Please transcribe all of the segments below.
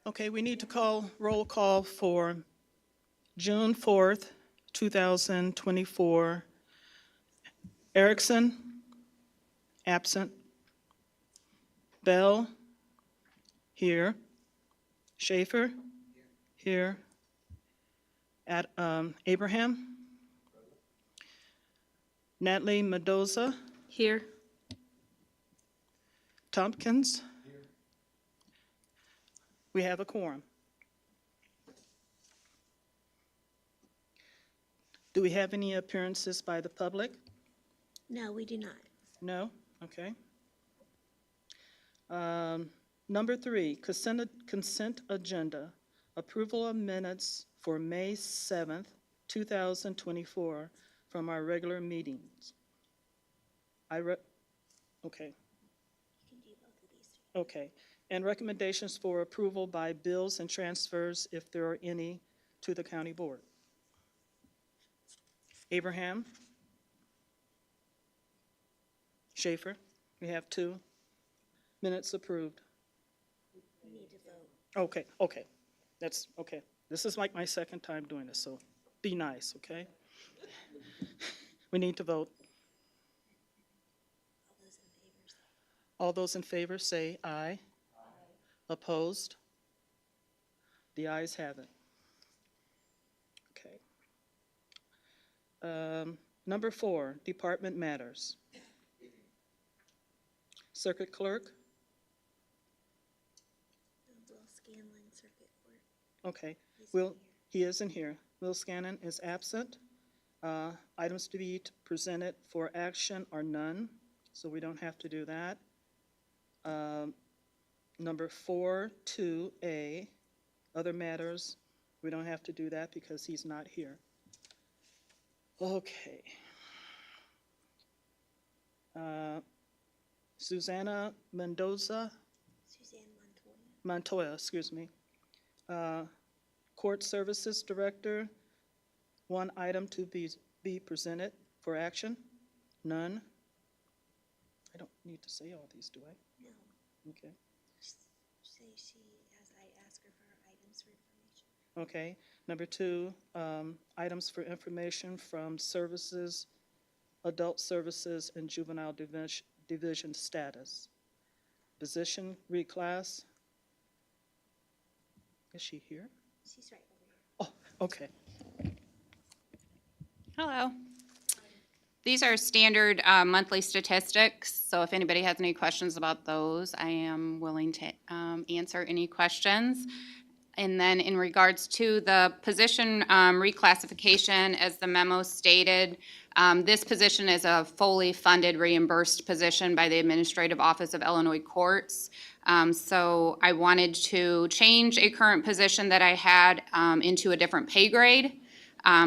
Okay, we need to call roll call for June 4th, 2024. Erickson, absent. Bell, here. Schaefer, here. Abraham. Natalie Mendoza. Here. Tompkins. We have a quorum. Do we have any appearances by the public? No, we do not. No? Okay. Number 3, consent agenda. Approval of minutes for May 7th, 2024 from our regular meetings. Okay, You can do both of these. okay. And recommendations for approval by bills and transfers, if there are any, to the county board. Abraham? Schaefer? We have 2. Minutes approved. We need to vote. Okay. That's, okay. This is like my second time doing this, so be nice, okay? We need to vote. All those in favor say All those in favor say aye. Opposed? The ayes have it. Okay. Number 4, department matters. Circuit clerk? Will Scanlon, Circuit Court. Okay. He's Will, here. he isn't here. Will Scannon is absent. Items to be presented for action are none, so we don't have to do that. Number 4, 2A, other matters, we don't have to do that because he's not here. Okay. Susanna Mendoza, Suzanne Montoya. Montoya, excuse me. Court Services Director, 1 item to be presented for action, none. I don't need to say all these, do I? No, Okay. say she, as I ask her for her items for information. Okay. Number 2, items for information from services, adult services, and juvenile division status. Position reclass. Is she here? She's right over here. Oh, okay. Hello. These are standard monthly statistics, so if anybody has any questions about those, I am willing to answer any questions. And then in regards to the position reclassification, as the memo stated, this position is a fully funded reimbursed position by the Administrative Office of Illinois Courts. So I wanted to change a current position that I had into a different pay grade.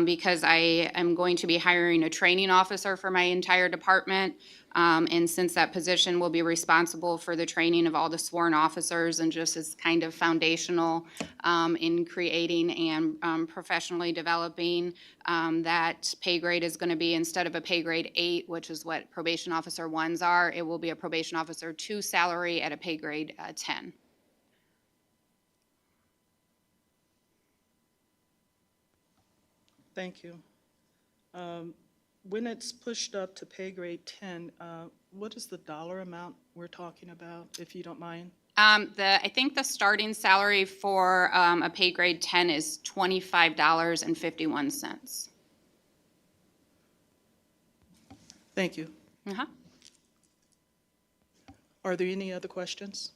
Because I am going to be hiring a training officer for my entire department. And since that position will be responsible for the training of all the sworn officers and just is kind of foundational in creating and professionally developing, that pay grade is going to be, instead of a pay grade 8, which is what probation officer 1s are, it will be a probation officer 2 salary at a pay grade 10. Thank you. When it's pushed up to pay grade 10, what is the dollar amount we're talking about, if you don't mind? I think the starting salary for a pay grade 10 is $25.51. Thank you. Uh-huh. Are there any other questions?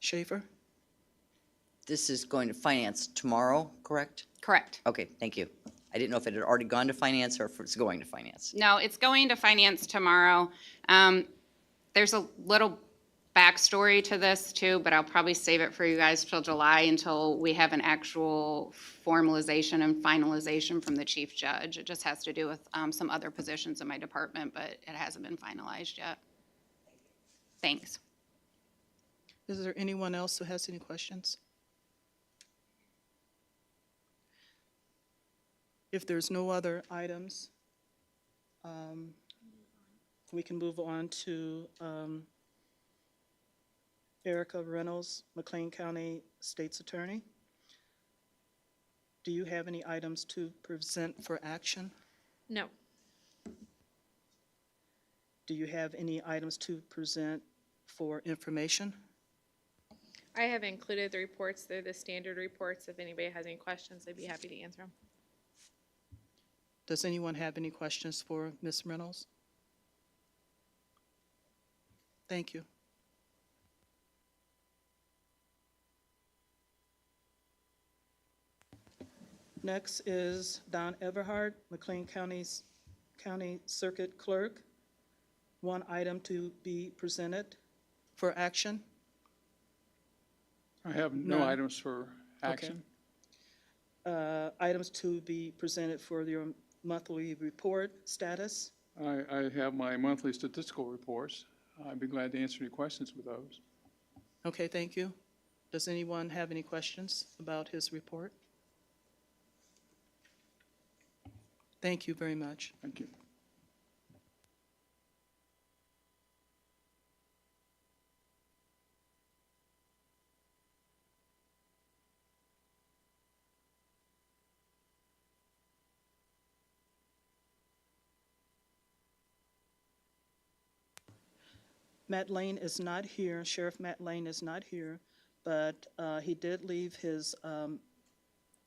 Schaefer? This is going to finance tomorrow, correct? Correct. Okay, thank you. I didn't know if it had already gone to finance or if it's going to finance. No, it's going to finance tomorrow. There's a little backstory to this too, but I'll probably save it for you guys till July until we have an actual formalization and finalization from the chief judge. It just has to do with some other positions in my department, but it hasn't been finalized yet. Thanks. Is there anyone else who has any questions? If there's no other items, we can move on to Erica Reynolds, McLean County State's Attorney. Do you have any items to present for action? No. Do you have any items to present for information? I have included the reports. They're the standard reports. If anybody has any questions, I'd be happy to answer them. Does anyone have any questions for Ms. Reynolds? Thank you. Next is Don Everhart, McLean County Circuit Clerk. One item to be presented for action. I have no None. items for action. Items to be presented for your monthly report status. I have my monthly statistical reports. I'd be glad to answer any questions with those. Okay, thank you. Does anyone have any questions about his report? Thank you very much. Thank you. Matt Lane is not here, Sheriff Matt Lane is not here, but he did leave his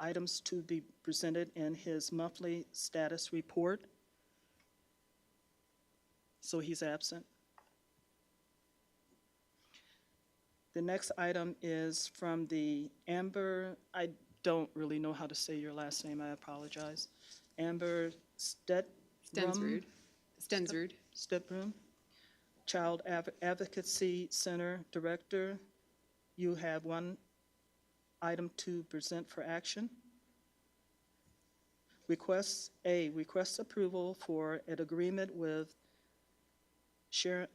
items to be presented in his monthly status report. So he's absent. The next item is from the Amber, I don't really know how to say your last name, I apologize. Amber Stensrud. Stensrud. Stepbroom, Child Advocacy Center Director. You have one item to present for action. Request approval for an agreement with Sharon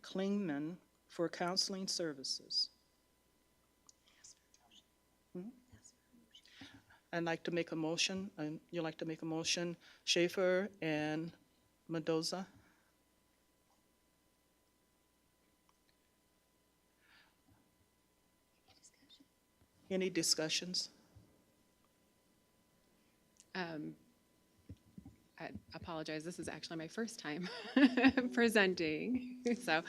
Klingman for counseling services. I'd like to make a motion, and you'd like to make a motion, Schaefer and Mendoza. Any discussions? I apologize, this is actually my first time presenting. So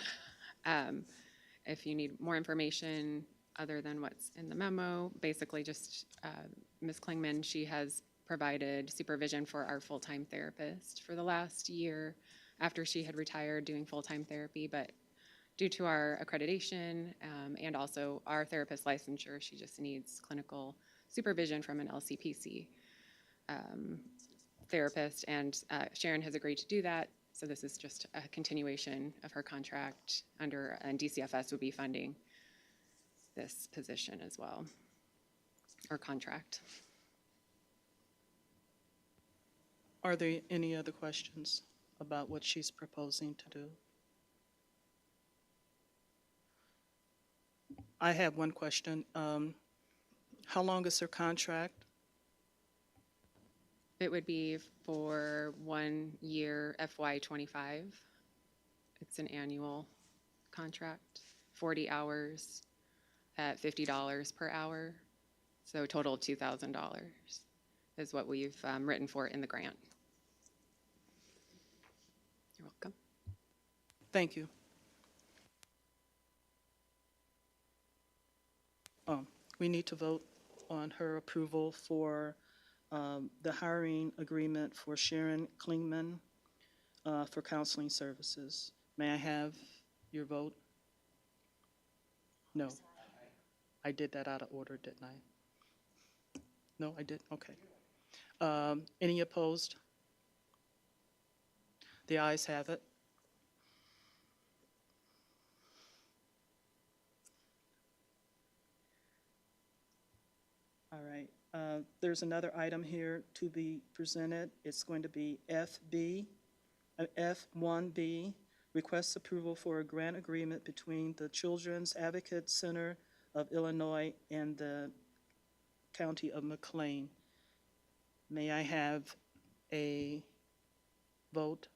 if you need more information other than what's in the memo, basically just Ms. Klingman, she has provided supervision for our full-time therapist for the last year after she had retired doing full-time therapy, but due to our accreditation and also our therapist licensure, she just needs clinical supervision from an LCPC therapist, and Sharon has agreed to do that. So this is just a continuation of her contract under, and DCFS would be funding this position as well, or contract. Are there any other questions about what she's proposing to do? I have one question. How long is her contract? It would be for 1 year, FY '25. It's an annual contract, 40 hours at $50 per hour. So total of $2,000 is what we've written for in the grant. You're welcome. Thank you. We need to vote on her approval for the hiring agreement for Sharon Klingman for counseling services. May I have your vote? No. I did that out of order, didn't I? No, I did? Okay. Any opposed? The ayes have it. All right. There's another item here to be presented. It's going to be F1B, requests approval for a grant agreement between the Children's Advocate Center of Illinois and the County of McLean. May I have a vote,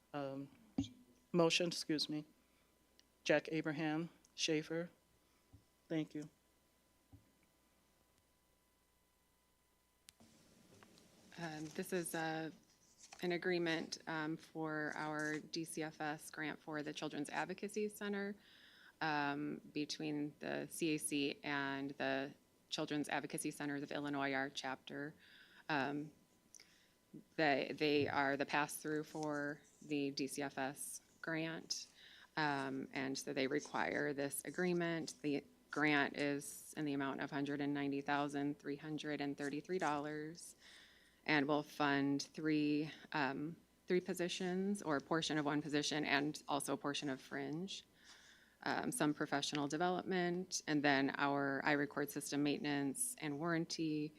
motion, excuse me. Jack Abraham, Schaefer, Thank you. This is an agreement for our DCFS grant for the Children's Advocacy Center between the CAC and the Children's Advocacy Centers of Illinois, our chapter. They are the pass-through for the DCFS grant, and so they require this agreement. The grant is in the amount of $190,333, and will fund three positions, or a portion of one position, and also a portion of fringe. Some professional development, and then our iRecord system maintenance and warranty,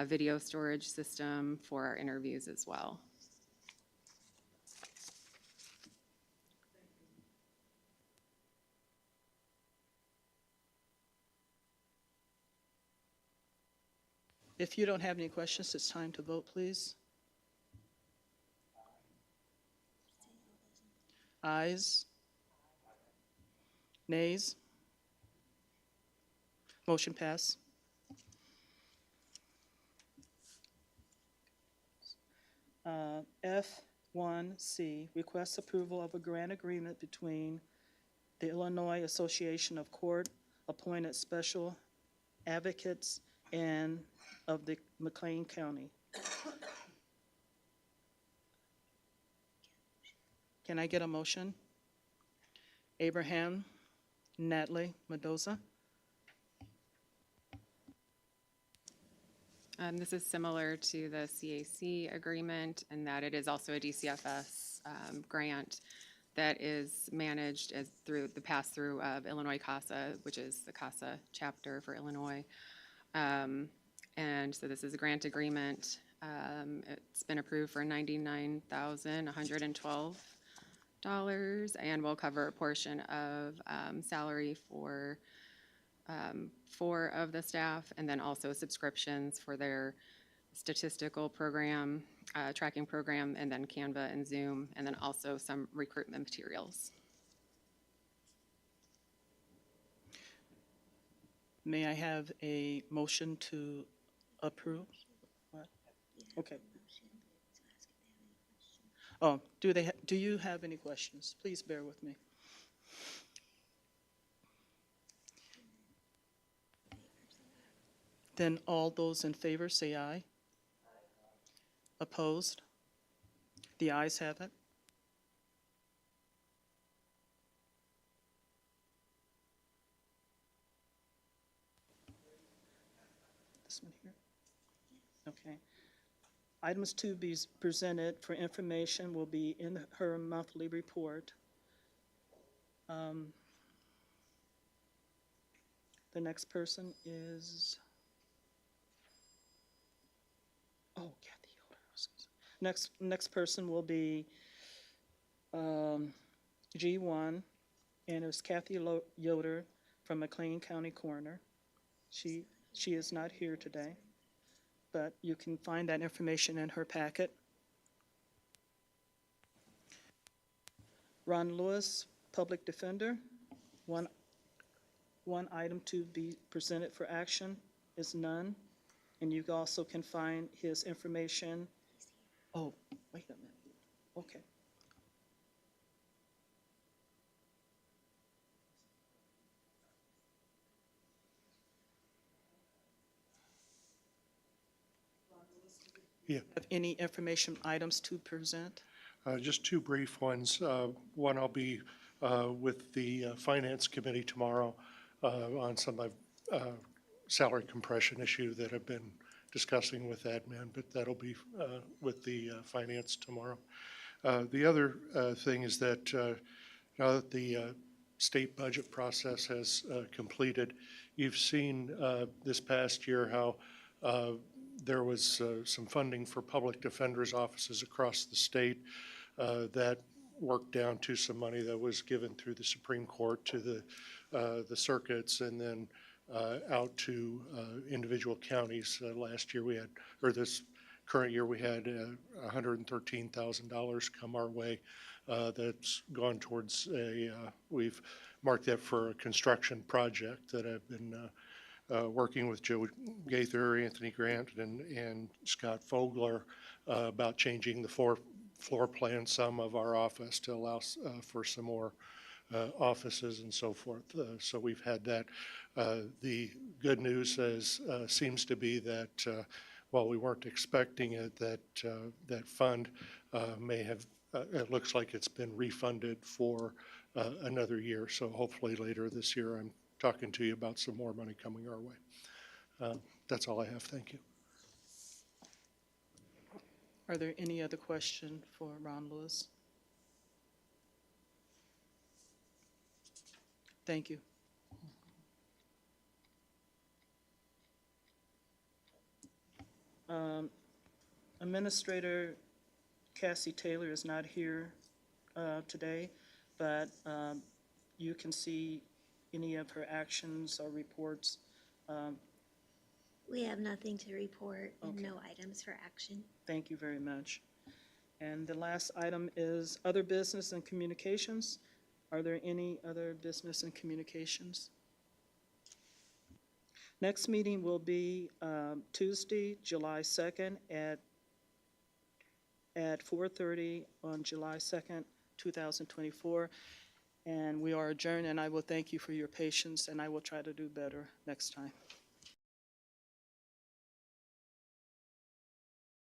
video storage system for our interviews as well. If you don't have any questions, it's time to vote, please. Ayes? Nays? Motion pass. F1C, request approval of a grant agreement between the Illinois Association of Court-Appointed Special Advocates and of the McLean County. Can I get a motion? Abraham, Natalie, Mendoza. This is similar to the CAC agreement in that it is also a DCFS grant that is managed as through the pass-through of Illinois CASA, which is the CASA chapter for Illinois. And so this is a grant agreement. It's been approved for $99,112 and will cover a portion of salary for 4 of the staff, and then also subscriptions for their statistical program, tracking program, and then Canva and Zoom, and then also some recruitment materials. May I have a motion to approve? What? Okay. Oh, do you have any questions? Please bear with me. Then all those in favor say aye. Opposed? The ayes have it. This one here? Okay. Items to be presented for information will be in her monthly report. The next person is, oh, Kathy Yoder. Next person will be G1, and it's Kathy Yoder from McLean County Coroner. She is not here today, but you can find that information in her packet. Ron Lewis, Public Defender. One item to be presented for action is none. And you also can find his information. Oh, wait a minute. Okay. Yeah, Have any information items to present? just 2 brief ones. One, I'll be with the Finance Committee tomorrow on some salary compression issue that I've been discussing with admin, but that'll be with the Finance tomorrow. The other thing is that now that the state budget process has completed, you've seen this past year how there was some funding for public defenders' offices across the state that worked down to some money that was given through the Supreme Court to the circuits, and then out to individual counties. Last year we had, or this current year, we had $113,000 come our way. That's gone towards we've marked that for a construction project that I've been working with Joe Gaither, Anthony Grant, and Scott Fogler about changing the floor plan some of our office to allow for some more offices and so forth. So we've had that. The good news seems to be that while we weren't expecting it, that fund may have, it looks like it's been refunded for another year. So hopefully later this year, I'm talking to you about some more money coming our way. That's all I have. Thank you. Are there any other questions for Ron Lewis? Thank you. Administrator Cassie Taylor is not here today, but you can see any of her actions or reports. We have nothing to report and Okay. no items for action. Thank you very much. And the last item is other business and communications. Are there any other business and communications? Next meeting will be Tuesday, July 2nd at 4:30 on July 2nd, 2024. And we are adjourned, and I will thank you for your patience, and I will try to do better next time.